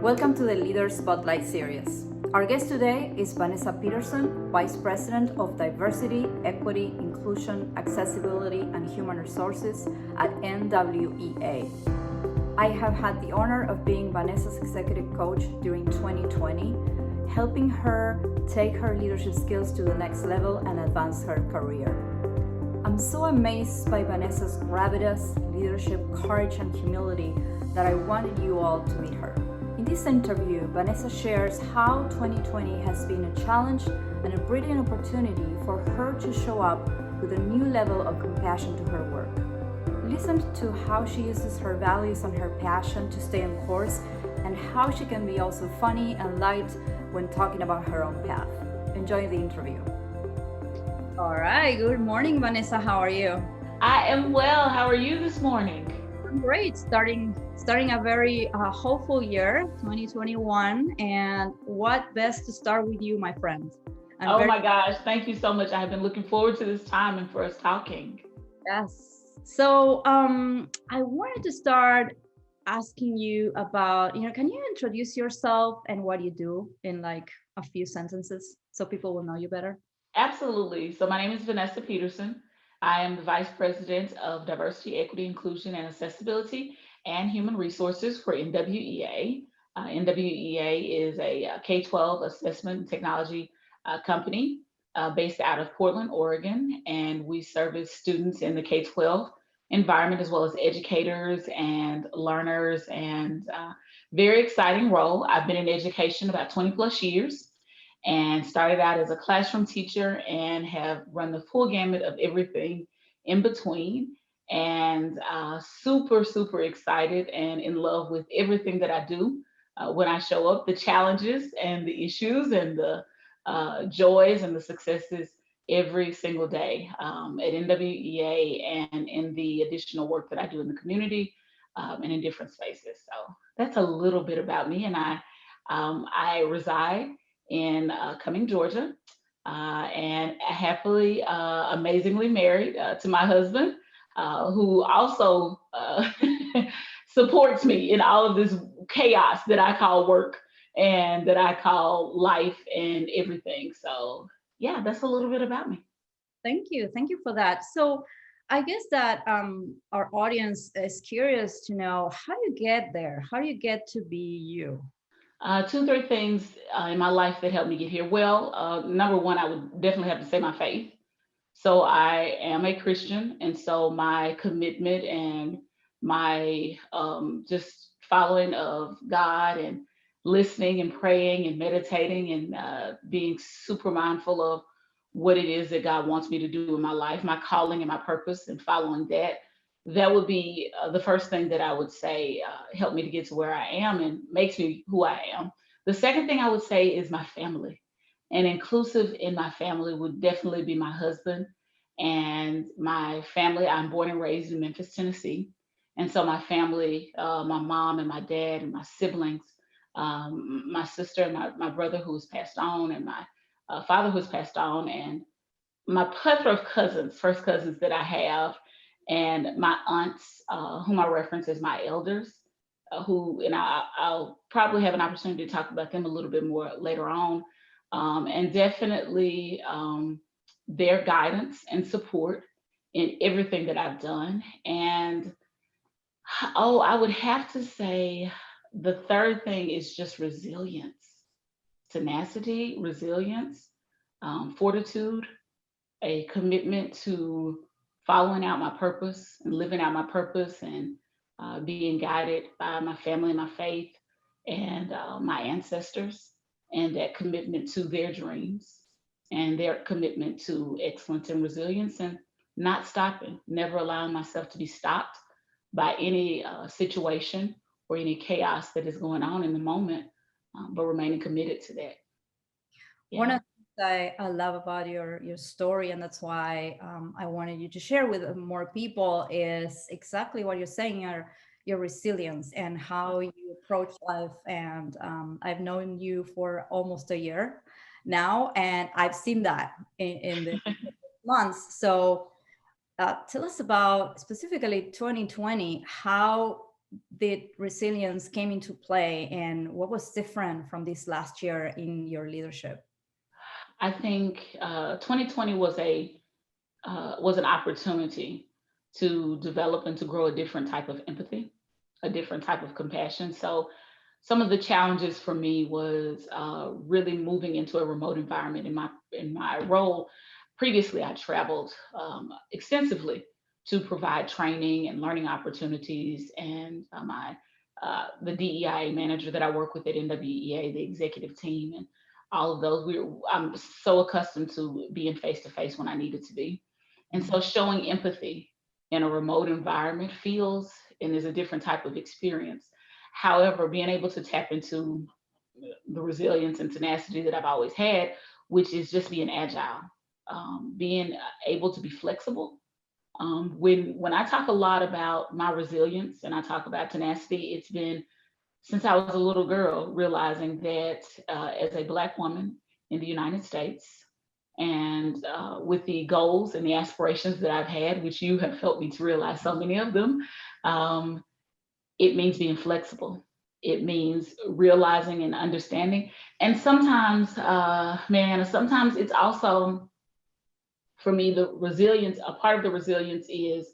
Welcome to the Leader Spotlight series. Our guest today is Vanessa Peterson, Vice President of Diversity, Equity, Inclusion, Accessibility, and Human Resources at NWEA. I have had the honor of being Vanessa's executive coach during 2020, helping her take her leadership skills to the next level and advance her career. I'm so amazed by Vanessa's gravitas, leadership, courage, and humility that I wanted you all to meet her. In this interview, Vanessa shares how 2020 has been a challenge and a brilliant opportunity for her to show up with a new level of compassion to her work. Listen to how she uses her values and her passion to stay on course, and how she can be also funny and light when talking about her own path. Enjoy the interview. All right, good morning, Vanessa. How are you? I am well. How are you this morning? I'm great. Starting a very hopeful year, 2021. And what best to start with you, my friend? My gosh, thank you so much. I have been looking forward to this time and for us talking. Yes. So I wanted to start asking you about, can you introduce yourself and what you do in like a few sentences so people will know you better? Absolutely. So my name is Vanessa Peterson. I am the Vice President of Diversity, Equity, Inclusion, and Accessibility and Human Resources for NWEA. NWEA is a K-12 assessment and technology company based out of Portland, Oregon, and we service students in the K-12 environment as well as educators and learners, and very exciting role. I've been in education about 20 plus years and started out as a classroom teacher and have run the full gamut of everything in between, and super excited and in love with everything that I do. When I show up, the challenges and the issues and the joys and the successes every single day at NWEA and in the additional work that I do in the community and in different spaces. So that's a little bit about me, and I reside in Cumming, Georgia, and happily, amazingly married to my husband, who also supports me in all of this chaos that I call work and that I call life and everything. So yeah, that's a little bit about me. Thank you for that. So I guess that our audience is curious to know, how do you get there? How do you get to be you? 2-3 things in my life that helped me get here. Well, number one, I would definitely have to say my faith. So I am a Christian, and so my commitment and my just following of God and listening and praying and meditating and being super mindful of what it is that God wants me to do in my life, my calling and my purpose, and following that would be the first thing that I would say helped me to get to where I am and makes me who I am. The second thing I would say is my family. And inclusive in my family would definitely be my husband and my family. I'm born and raised in Memphis, Tennessee. And so my family, my mom and my dad and my siblings, my sister and my brother who has passed on, and my father who has passed on, and my plethora of cousins, first cousins that I have, and my aunts, whom I reference as my elders, I'll probably have an opportunity to talk about them a little bit more later on, and definitely their guidance and support in everything that I've done. And I would have to say the third thing is just resilience, tenacity, resilience, fortitude, a commitment to following out my purpose and living out my purpose, and being guided by my family and my faith and my ancestors, and that commitment to their dreams and their commitment to excellence and resilience, and not stopping, never allowing myself to be stopped by any situation or any chaos that is going on in the moment, but remaining committed to that. Yeah. One of the things I love about your story, and that's why I wanted you to share with more people, is exactly what you're saying, your resilience and how you approach life. And I've known you for almost a year now, and I've seen that in the months. So tell us about specifically 2020, how did resilience came into play, and what was different from this last year in your leadership? I think 2020 was an opportunity to develop and to grow a different type of empathy, a different type of compassion. So some of the challenges for me was really moving into a remote environment. In my role previously, I traveled extensively to provide training and learning opportunities, and the DEIA manager that I work with at NWEA, the executive team, and all of those. I'm so accustomed to being face to face when I needed to be, and so showing empathy in a remote environment feels and is a different type of experience. However, being able to tap into the resilience and tenacity that I've always had, which is just being agile, being able to be flexible. When I talk a lot about my resilience and I talk about tenacity, it's been since I was a little girl, realizing that as a Black woman in the United States, and with the goals and the aspirations that I've had, which you have helped me to realize so many of them, it means being flexible. It means realizing and understanding. And sometimes, Mariana, sometimes it's also, for me, the resilience, a part of the resilience is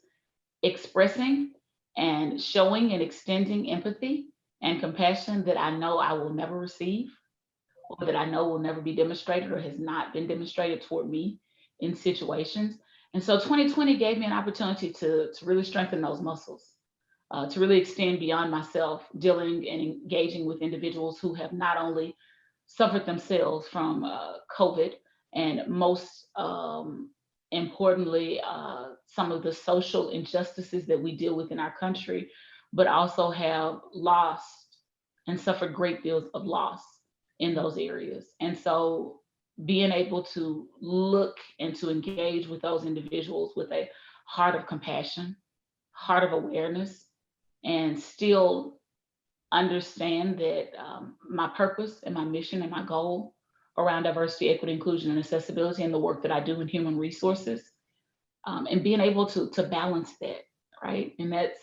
expressing and showing and extending empathy and compassion that I know I will never receive, or that I know will never be demonstrated or has not been demonstrated toward me in situations. And so 2020 gave me an opportunity to really strengthen those muscles, to really extend beyond myself, dealing and engaging with individuals who have not only suffered themselves from COVID, and most importantly, some of the social injustices that we deal with in our country, but also have lost and suffered great deals of loss in those areas. And so being able to look and to engage with those individuals with a heart of compassion, heart of awareness, and still understand that my purpose and my mission and my goal around diversity, equity, inclusion, and accessibility, and the work that I do in human resources, and being able to balance that, right? And that's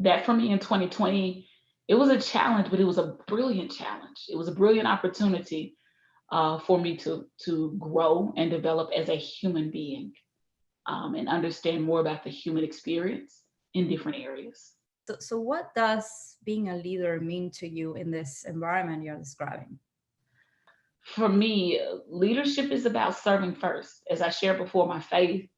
that for me in 2020, it was a challenge, but it was a brilliant challenge. It was a brilliant opportunity for me to grow and develop as a human being, and understand more about the human experience in different areas. So what does being a leader mean to you in this environment you're describing? For me, leadership is about serving first. As I shared before, my faith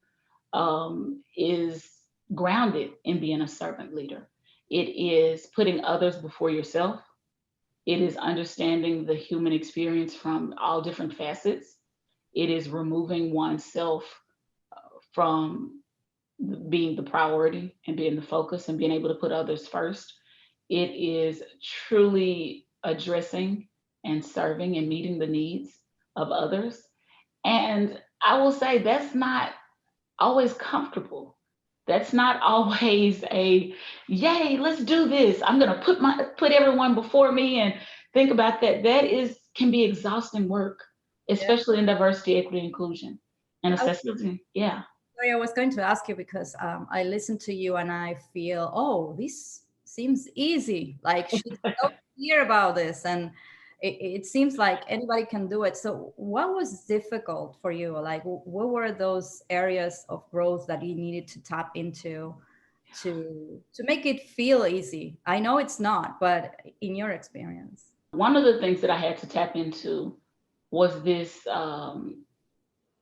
is grounded in being a servant leader. It is putting others before yourself. It is understanding the human experience from all different facets. It is removing oneself from being the priority and being the focus and being able to put others first. It is truly addressing and serving and meeting the needs of others. And I will say that's not always comfortable. That's not always a yay, let's do this. I'm gonna put everyone before me and think about that. That can be exhausting work, especially in diversity, equity, inclusion, and accessibility. Yeah. Sorry, I was going to ask you because I listen to you and I feel, oh, this seems easy. Like she's so clear about this, and it seems like anybody can do it. So, what was difficult for you? Like, what were those areas of growth that you needed to tap into to make it feel easy? I know it's not, but in your experience, one of the things that I had to tap into was this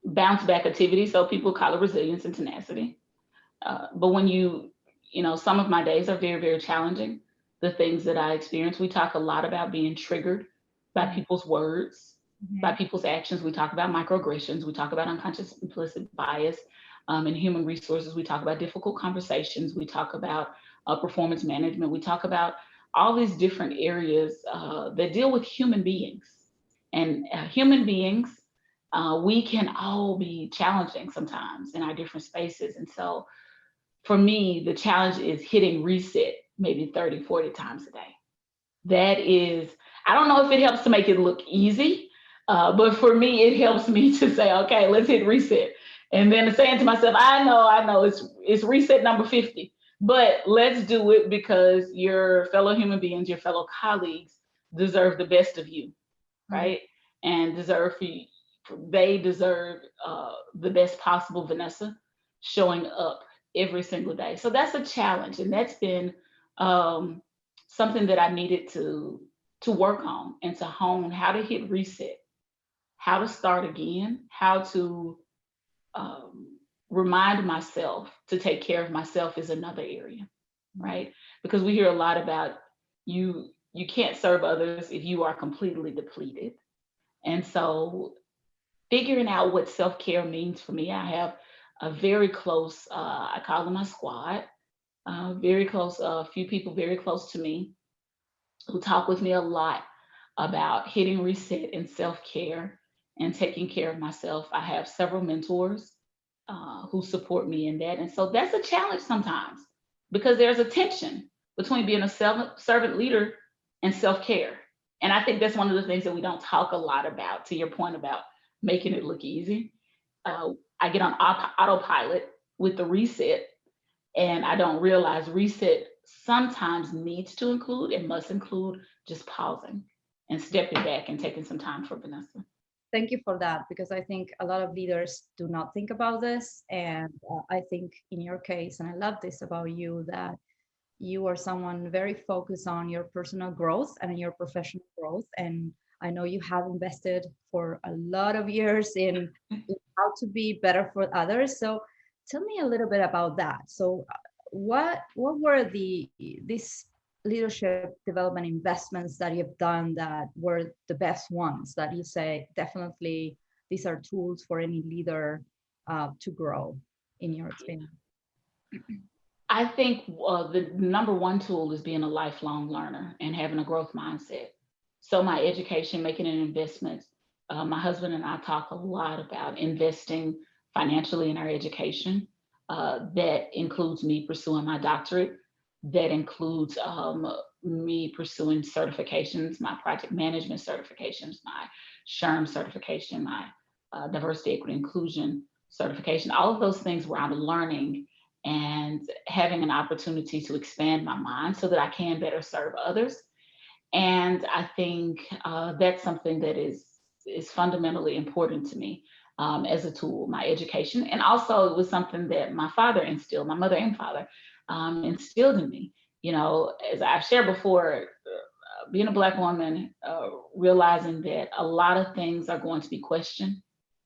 bounce back activity. So people call it resilience and tenacity. But when some of my days are very, very challenging. The things that I experience, we talk a lot about being triggered by people's words, by people's actions. We talk about microaggressions. We talk about unconscious implicit bias. In human resources, we talk about difficult conversations. We talk about performance management. We talk about all these different areas that deal with human beings. And human beings, we can all be challenging sometimes in our different spaces. And so for me, the challenge is hitting reset maybe 30, 40 times a day. That is, I don't know if it helps to make it look easy, but for me, it helps me to say, okay, let's hit reset. And then saying to myself, I know, it's reset number 50. But let's do it because your fellow human beings, your fellow colleagues deserve the best of you, Mhm. right? And they deserve the best possible Vanessa showing up every single day. So that's a challenge, and that's been um, something that I needed to work on and to hone how to hit reset, how to start again, how to um, remind myself to take care of myself is another area, right? Because we hear a lot about you can't serve others if you are completely depleted. And so figuring out what self-care means for me, I have a very close, I call them my squad, very close, a few people very close to me who talk with me a lot about hitting reset and self-care and taking care of myself. I have several mentors who support me in that. And so that's a challenge sometimes because there's a tension between being a servant leader and self-care. And I think that's one of the things that we don't talk a lot about, to your point about making it look easy. I get on autopilot with the reset, and I don't realize reset sometimes needs to include and must include just pausing and stepping back and taking some time for Vanessa. Thank you for that, because I think a lot of leaders do not think about this. And I think in your case, and I love this about you, that you are someone very focused on your personal growth and your professional growth. And I know you have invested for a lot of years in how to be better for others. So tell me a little bit about that. So what were these leadership development investments that you've done that were the best ones that you say definitely these are tools for any leader to grow in your experience? I think the number one tool is being a lifelong learner and having a growth mindset. So my education, making an investment. My husband and I talk a lot about investing financially in our education. That includes me pursuing my doctorate. That includes me pursuing certifications, my project management certifications, my SHRM certification, my diversity, equity, inclusion certification. All of those things where I'm learning and having an opportunity to expand my mind so that I can better serve others. And I think that's something that is fundamentally important to me as a tool, my education. And also it was something that my father instilled, my mother and father instilled in me. You know, as I've shared before, being a Black woman, realizing that a lot of things are going to be questioned.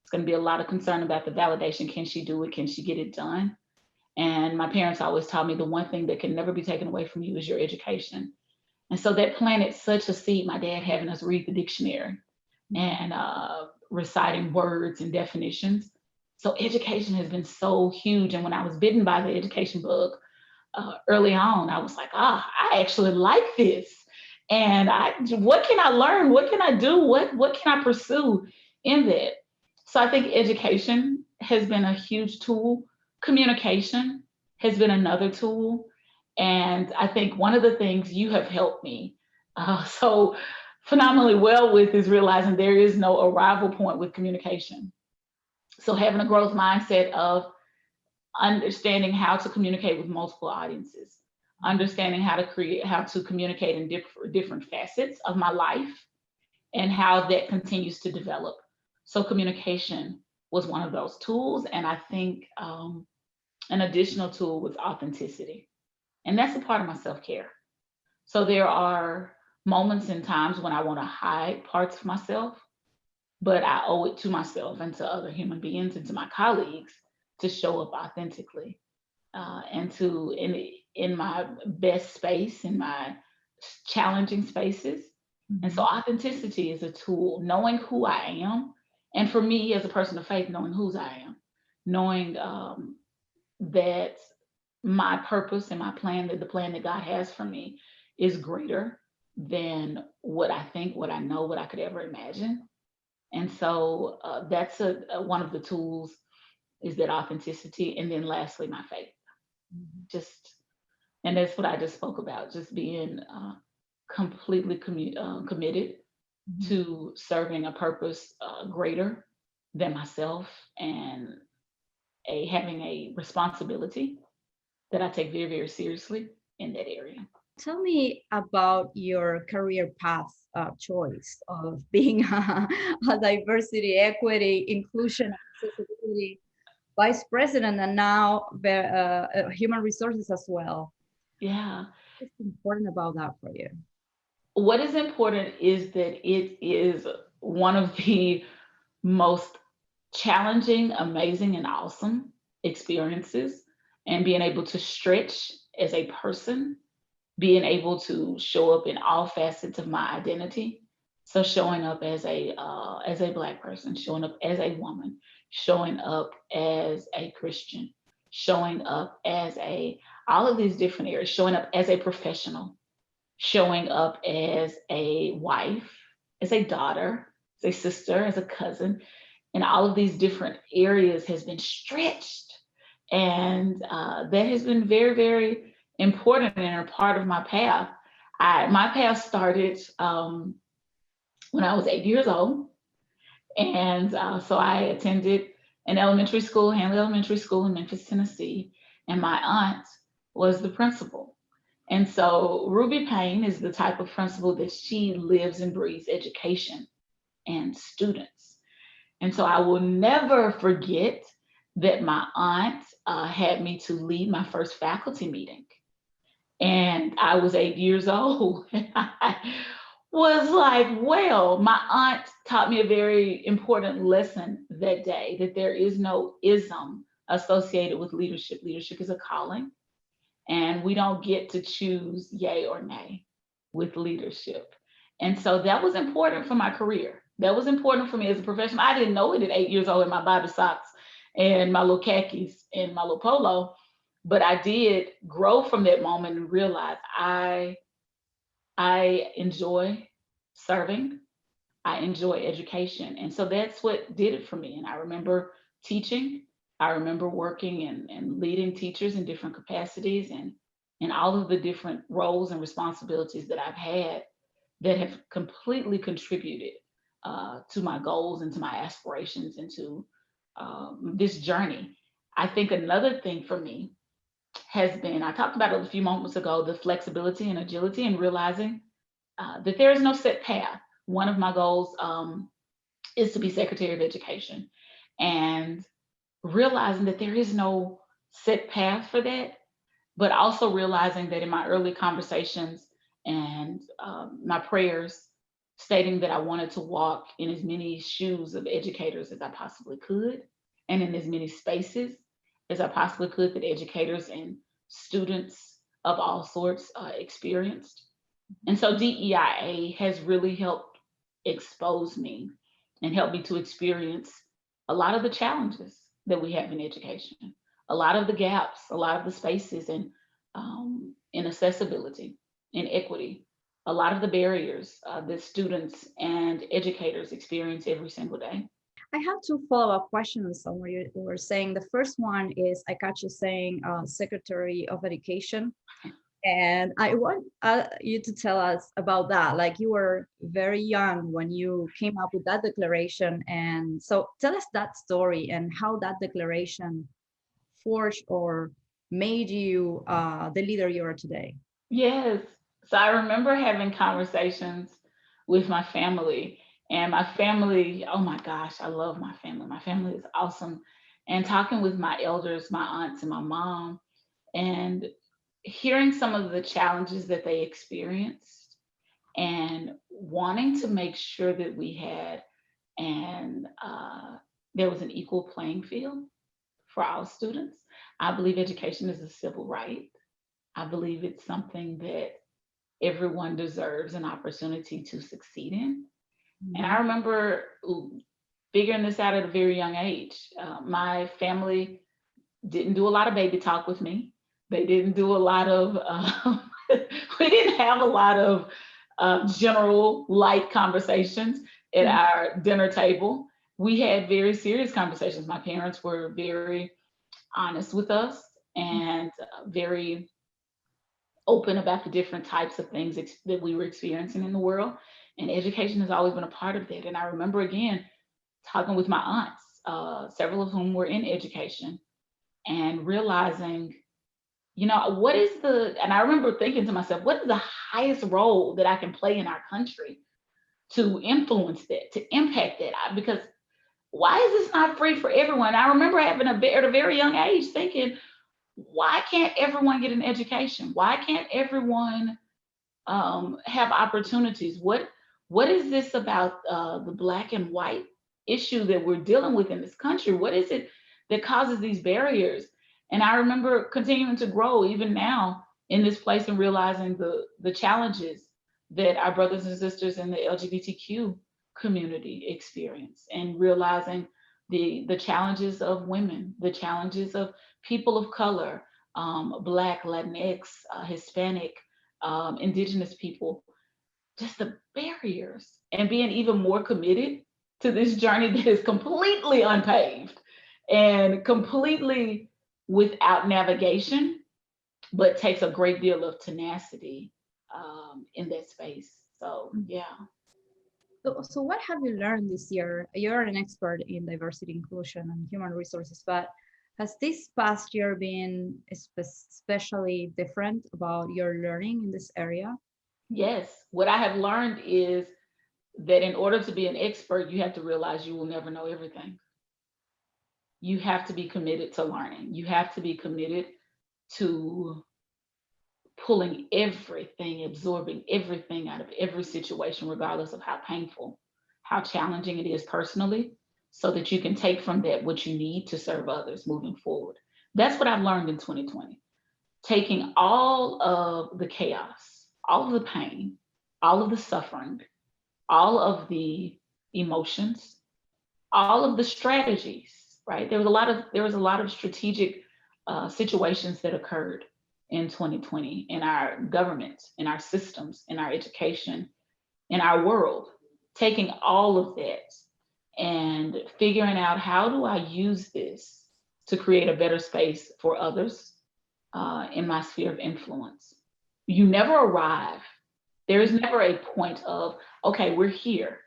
It's going to be a lot of concern about the validation. Can she do it? Can she get it done? And my parents always taught me the one thing that can never be taken away from you is your education. And so that planted such a seed, my dad having us read the dictionary and reciting words and definitions. So education has been so huge. And when I was bitten by the education bug early on, I was like, I actually like this. And what can I learn? What can I do? What can I pursue in that? So I think education has been a huge tool. Communication has been another tool. And I think one of the things you have helped me so phenomenally well with is realizing there is no arrival point with communication. So having a growth mindset of understanding how to communicate with multiple audiences, understanding how to communicate in different facets of my life and how that continues to develop. So communication was one of those tools. And I think an additional tool was authenticity. And that's a part of my self-care. So there are moments and times when I want to hide parts of myself, but I owe it to myself and to other human beings and to my colleagues to show up authentically and to in my best space, in my challenging spaces. And so authenticity is a tool, knowing who I am. And for me as a person of faith, knowing whose I am, knowing that my purpose and my plan, that the plan that God has for me is greater than what I think, what I know, what I could ever imagine. And so that's one of the tools is that authenticity. And then lastly, my faith. Just, and that's what I just spoke about, just being completely committed to serving a purpose greater than myself and having a responsibility that I take very, very seriously in that area. Tell me about your career path choice of being a diversity, equity, inclusion, accessibility vice president, and now human resources as well. Yeah. What's important about that for you? What is important is that it is one of the most challenging, amazing, and awesome experiences, and being able to stretch as a person, being able to show up in all facets of my identity. So showing up as a Black person, showing up as a woman, showing up as a Christian, showing up as a all of these different areas, showing up as a professional, showing up as a wife, as a daughter, as a sister, as a cousin, in all of these different areas has been stretched. And that has been very, very important and a part of my path. My path started when I was 8 years old. And so I attended an elementary school, Hanley Elementary School in Memphis, Tennessee. And my aunt was the principal. And so Ruby Payne is the type of principal that she lives and breathes education and students. And so I will never forget that my aunt had me to lead my first faculty meeting. And I was 8 years old. I was like, well, my aunt taught me a very important lesson that day, that there is no ism associated with leadership. Leadership is a calling, and we don't get to choose yay or nay with leadership. And so that was important for my career. That was important for me as a professional. I didn't know it at 8 years old in my Bobby socks and my little khakis and my little polo, but I did grow from that moment and realize I enjoy serving. I enjoy education. And so that's what did it for me. And I remember teaching. I remember working and leading teachers in different capacities and all of the different roles and responsibilities that I've had that have completely contributed to my goals and to my aspirations and to this journey. I think another thing for me has been, I talked about it a few moments ago, the flexibility and agility and realizing that there is no set path. One of my goals is to be Secretary of Education, and realizing that there is no set path for that, but also realizing that in my early conversations and my prayers, stating that I wanted to walk in as many shoes of educators as I possibly could, and in as many spaces as I possibly could that educators and students of all sorts experienced. And so DEIA has really helped expose me and help me to experience a lot of the challenges that we have in education, a lot of the gaps, a lot of the spaces in accessibility, in equity, a lot of the barriers that students and educators experience every single day. I have two follow-up questions on what you were saying. The first one is I got you saying Secretary of Education. And I want you to tell us about that. Like, you were very young when you came up with that declaration. And so tell us that story and how that declaration forged or made you the leader you are today. Yes. So I remember having conversations with my family, and my family, oh my gosh, I love my family. My family is awesome. And talking with my elders, my aunts, and my mom, and hearing some of the challenges that they experienced and wanting to make sure that we had and there was an equal playing field for all students. I believe education is a civil right. I believe it's something that everyone deserves an opportunity to succeed in. And I remember figuring this out at a very young age. My family didn't do a lot of baby talk with me. They didn't do a lot of, we didn't have a lot of general light conversations at our dinner table. We had very serious conversations. My parents were very honest with us and very open about the different types of things that we were experiencing in the world. And education has always been a part of that. And I remember, again, talking with my aunts, several of whom were in education, and realizing what is and I remember thinking to myself, what is the highest role that I can play in our country to influence that, to impact that? Because why is this not free for everyone? I remember having at a very young age thinking, why can't everyone get an education? Why can't everyone have opportunities? What is this about the Black and white issue that we're dealing with in this country? What is it that causes these barriers? And I remember continuing to grow even now in this place and realizing the challenges that our brothers and sisters in the LGBTQ community experience, and realizing the challenges of women, the challenges of people of color, Black, Latinx, Hispanic, Indigenous people, just the barriers, and being even more committed to this journey that is completely unpaved and completely without navigation, but takes a great deal of tenacity in that space. So, yeah. So what have you learned this year? You're an expert in diversity, inclusion, and human resources, but has this past year been especially different about your learning in this area? Yes. What I have learned is that in order to be an expert, you have to realize you will never know everything. You have to be committed to learning. You have to be committed to pulling everything, absorbing everything out of every situation, regardless of how painful, how challenging it is personally, so that you can take from that what you need to serve others moving forward. That's what I've learned in 2020. Taking all of the chaos, all of the pain, all of the suffering, all of the emotions, all of the strategies, right? There was a lot of strategic situations that occurred in 2020 in our government, in our systems, in our education, in our world. Taking all of that and figuring out, how do I use this to create a better space for others in my sphere of influence? You never arrive. There is never a point of, okay, we're here,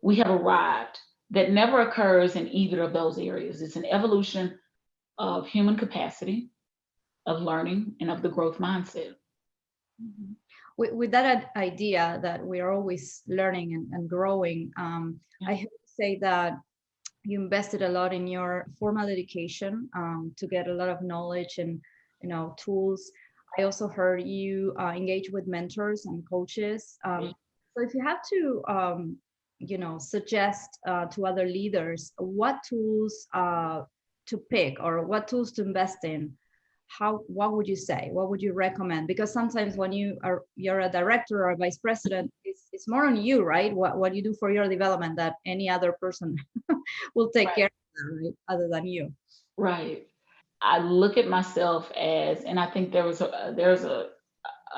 we have arrived. That never occurs in either of those areas. It's an evolution of human capacity, of learning, and of the growth mindset. Mhm. With that idea that we are always learning and growing, I have to say that you invested a lot in your formal education to get a lot of knowledge and tools. I also heard you engage with mentors and coaches. So if you have to suggest to other leaders what tools to pick or what tools to invest in, what would you say? What would you recommend? Because sometimes when you're a director or a vice president, it's more on you, right? What you do for your development that any other person will take care of that, right? Other than you. Right. I look at myself as, and I think there's a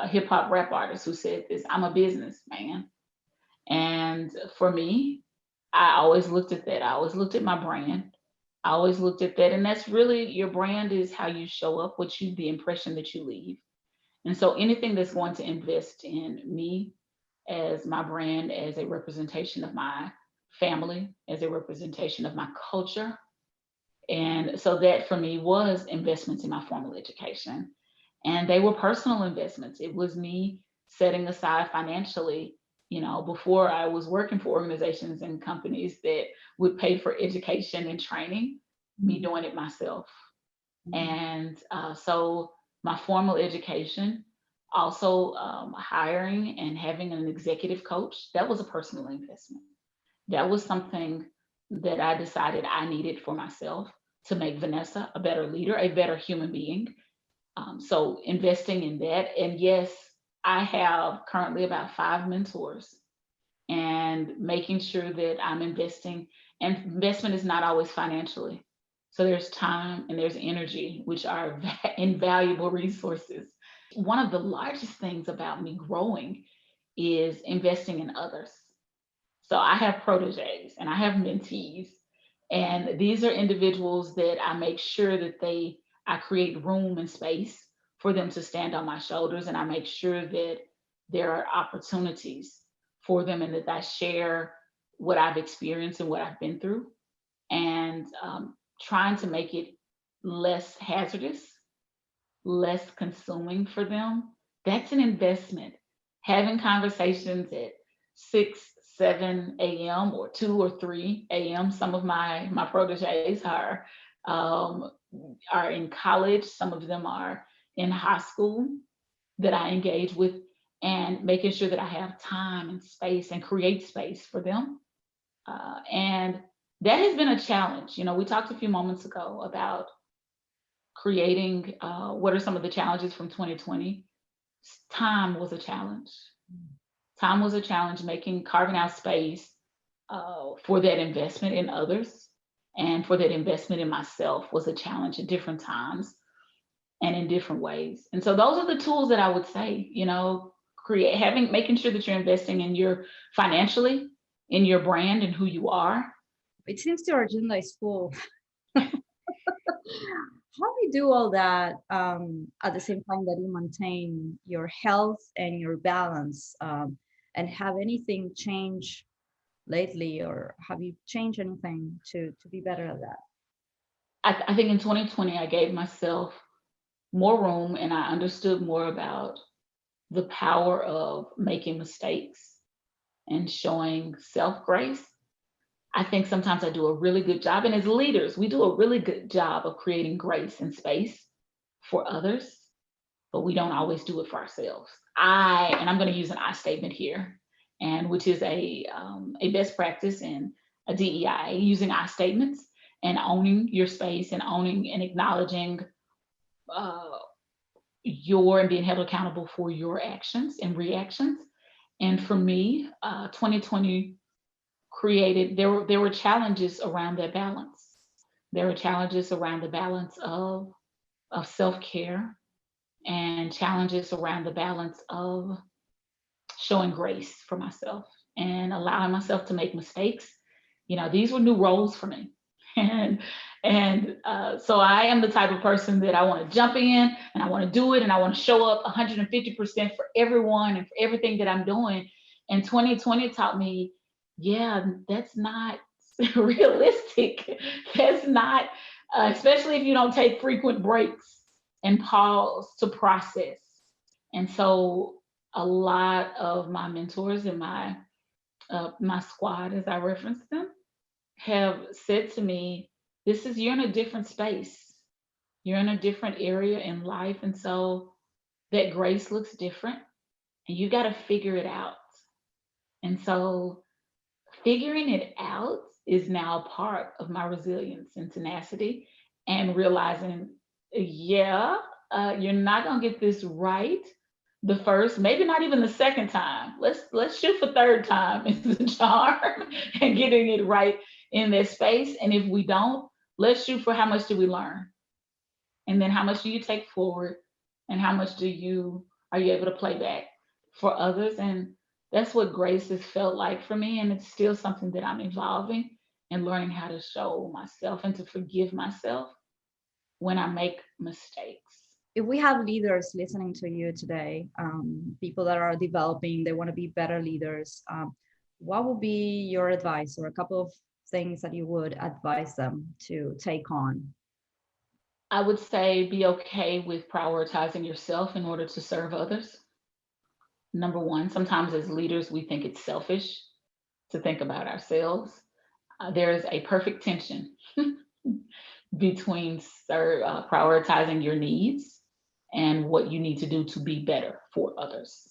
hip hop rap artist who said this, I'm a businessman. And for me, I always looked at that. I always looked at my brand. I always looked at that. And that's really, your brand is how you show up, the impression that you leave. And so anything that's going to invest in me as my brand, as a representation of my family, as a representation of my culture. And so that for me was investments in my formal education. And they were personal investments. It was me setting aside financially, before I was working for organizations and companies that would pay for education and training, me doing it myself. And so my formal education, also hiring and having an executive coach, that was a personal investment. That was something that I decided I needed for myself to make Vanessa a better leader, a better human being. So investing in that. And yes, I have currently about 5 mentors, and making sure that I'm investing. And investment is not always financially. So there's time and there's energy, which are invaluable resources. One of the largest things about me growing is investing in others. So I have proteges and I have mentees, and these are individuals that I make sure that I create room and space for them to stand on my shoulders, and I make sure that there are opportunities for them and that I share what I've experienced and what I've been through, and trying to make it less hazardous less consuming for them, that's an investment. Having conversations at 6, 7 a.m. or 2 or 3 a.m. Some of my proteges are in college. Some of them are in high school that I engage with, and making sure that I have time and space and create space for them. And that has been a challenge. You know, we talked a few moments ago about creating what are some of the challenges from 2020. Time was a challenge. Time was a challenge, carving out space for that investment in others and for that investment in myself was a challenge at different times and in different ways. And so those are the tools that I would say, you know, making sure that you're investing in your financially, in your brand and who you are. It seems your agenda is full. How do you do all that at the same time that you maintain your health and your balance? And have anything changed lately, or have you changed anything to be better at that? I think in 2020, I gave myself more room and I understood more about the power of making mistakes and showing self-grace. I think sometimes I do a really good job, and as leaders, we do a really good job of creating grace and space for others, but we don't always do it for ourselves. And I'm going to use an I statement here, and which is a best practice in a DEIA, using I statements and owning your space and owning and acknowledging and being held accountable for your actions and reactions. And for me, 2020 there were challenges around that balance. There were challenges around the balance of self-care and challenges around the balance of showing grace for myself and allowing myself to make mistakes. You know, these were new roles for me. So I am the type of person that I want to jump in and I want to do it and I want to show up 150% for everyone and for everything that I'm doing. And 2020 taught me, yeah, that's not realistic. That's not, especially if you don't take frequent breaks and pause to process. And so a lot of my mentors and my squad, as I reference them, have said to me, you're in a different space. You're in a different area in life. And so that grace looks different and you got to figure it out. And so figuring it out is now a part of my resilience and tenacity, and realizing, you're not going to get this right the first, maybe not even the second time. Let's shoot for third time is the charm and getting it right in that space. And if we don't, let's shoot for how much do we learn? And then how much do you take forward? And how much are you able to play back for others? And that's what grace has felt like for me. And it's still something that I'm evolving and learning how to show myself and to forgive myself when I make mistakes. If we have leaders listening to you today, people that are developing, they want to be better leaders, what would be your advice or a couple of things that you would advise them to take on? I would say be okay with prioritizing yourself in order to serve others. Number one, sometimes as leaders, we think it's selfish to think about ourselves. There is a perfect tension between prioritizing your needs and what you need to do to be better for others.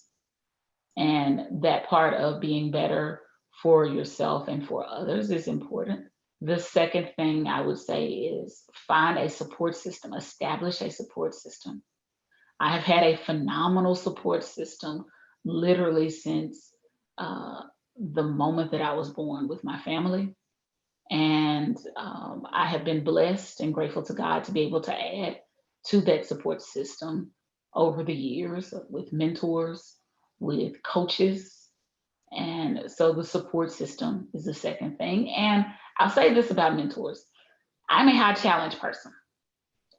And that part of being better for yourself and for others is important. The second thing I would say is find a support system, establish a support system. I have had a phenomenal support system literally since the moment that I was born with my family. And I have been blessed and grateful to God to be able to add to that support system over the years with mentors, with coaches. And so the support system is the second thing. And I'll say this about mentors. I'm a high challenge person.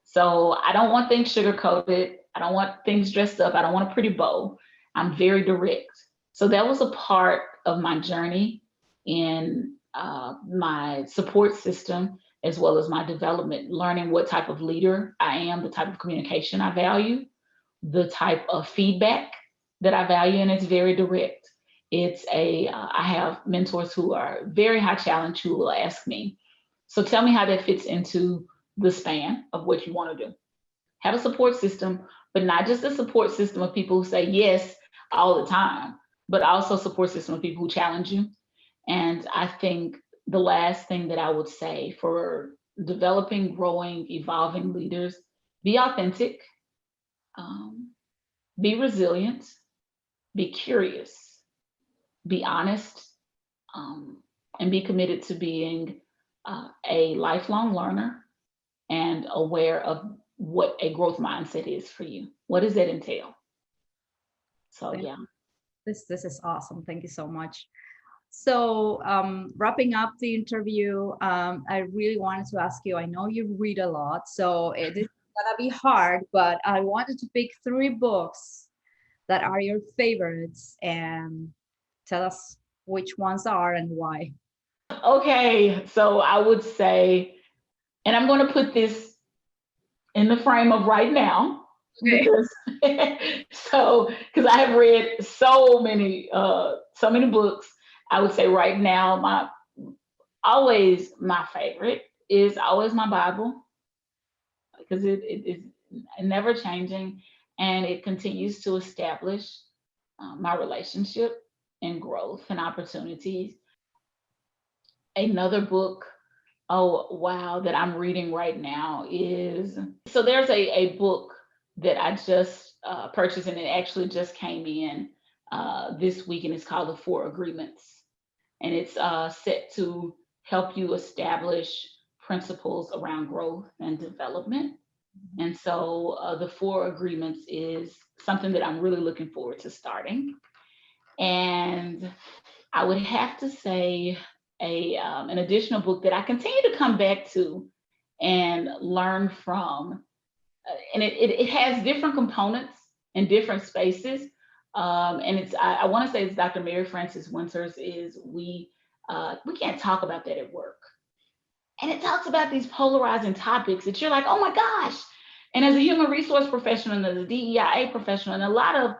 So I don't want things sugar coated. I don't want things dressed up. I don't want a pretty bow. I'm very direct. So that was a part of my journey in my support system as well as my development, learning what type of leader I am, the type of communication I value, the type of feedback that I value, and it's very direct. I have mentors who are very high challenge who will ask me, so tell me how that fits into the span of what you want to do. Have a support system, but not just a support system of people who say yes all the time, but also support system of people who challenge you. And I think the last thing that I would say for developing, growing, evolving leaders, be authentic, be resilient, be curious, be honest, and be committed to being a lifelong learner and aware of what a growth mindset is for you. What does that entail? So yeah. This is awesome. Thank you so much. So wrapping up the interview, I really wanted to ask you, I know you read a lot, so it is gonna be hard, but I wanted to pick 3 books that are your favorites and tell us which ones are and why. Okay, so I would say, and I'm going to put this in the frame of right now, Okay. because because I have read so many books. I would say right now my favorite is always my Bible, because it is never changing, and it continues to establish my relationship and growth and opportunities. Another book, oh wow, that I'm reading right now is, so there's a book that I just purchased, and it actually just came in this week, and it's called The 4 Agreements, and it's set to help you establish principles around growth and development. And so The 4 Agreements is something that I'm really looking forward to starting. And I would have to say an additional book that I continue to come back to and learn from, and it has different components in different spaces. And I want to say it's Dr. Mary Frances Winter's is We Can't Talk About That at Work. And it talks about these polarizing topics that you're like, oh my gosh. And as a human resource professional and as a DEIA professional, and a lot of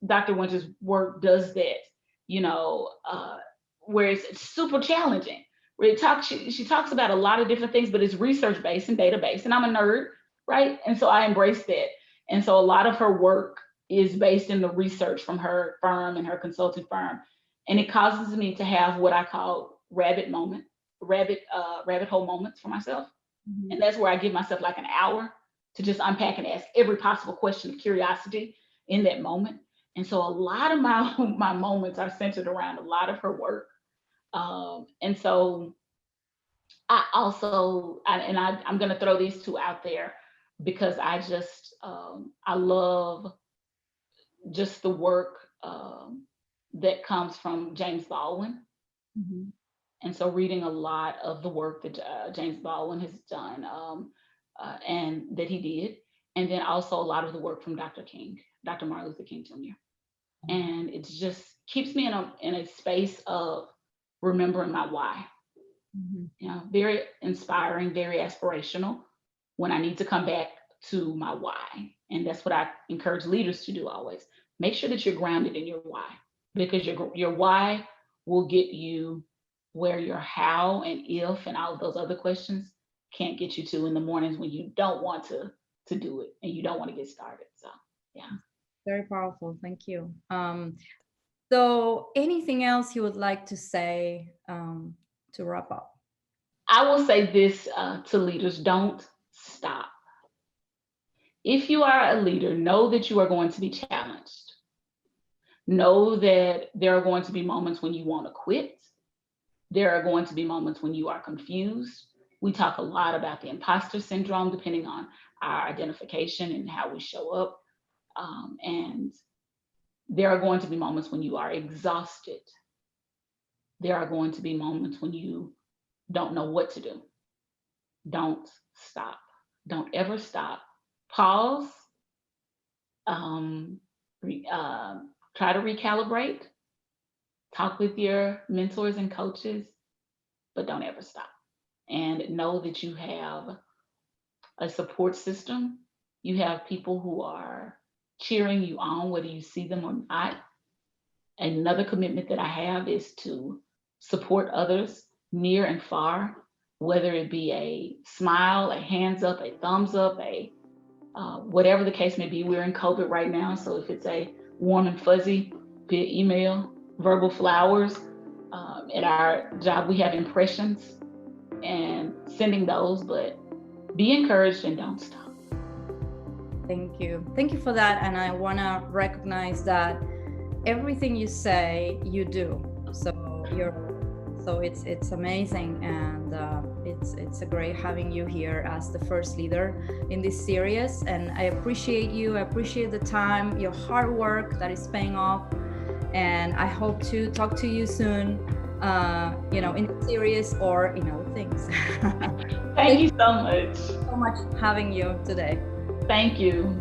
Dr. Winter's work does that, where it's super challenging. Where she talks about a lot of different things, but it's research based and data based. And I'm a nerd, right? And so I embrace that. And so a lot of her work is based in the research from her firm and her consulting firm. And it causes me to have what I call rabbit hole moments for myself. Mm-hmm. And that's where I give myself like an hour to just unpack and ask every possible question of curiosity in that moment. And so a lot of my moments are centered around a lot of her work. And so I'm going to throw these 2 out there because I love just the work that comes from James Baldwin. Mm-hmm. And so reading a lot of the work that James Baldwin has done and that he did, and then also a lot of the work from Dr. Martin Luther King Jr. And it just keeps me in a space of remembering my why. Mm-hmm. Very inspiring, very aspirational when I need to come back to my why. And that's what I encourage leaders to do always. Make sure that you're grounded in your why, because your why will get you where your how and if and all of those other questions can't get you to in the mornings when you don't want to do it and you don't want to get started. So yeah. Very powerful. Thank you. So anything else you would like to say to wrap up? I will say this to leaders: don't stop. If you are a leader, know that you are going to be challenged. Know that there are going to be moments when you want to quit. There are going to be moments when you are confused. We talk a lot about the imposter syndrome, depending on our identification and how we show up. And there are going to be moments when you are exhausted. There are going to be moments when you don't know what to do. Don't stop. Don't ever stop. Pause. Try to recalibrate. Talk with your mentors and coaches, but don't ever stop. and know that you have a support system. You have people who are cheering you on, whether you see them or not. Another commitment that I have is to support others near and far, whether it be a smile, a hands up, a thumbs up, a whatever the case may be. We're in COVID right now, so if it's a warm and fuzzy via email, verbal flowers, at our job we have impressions and sending those, but be encouraged and don't stop. Thank you for that. And I want to recognize that everything you say, you do. So it's amazing, and it's great having you here as the first leader in this series. And I appreciate you. I appreciate the time, your hard work that is paying off. And I hope to talk to you soon, in the series or in other things. Thank you so much. So much having you today. Thank you.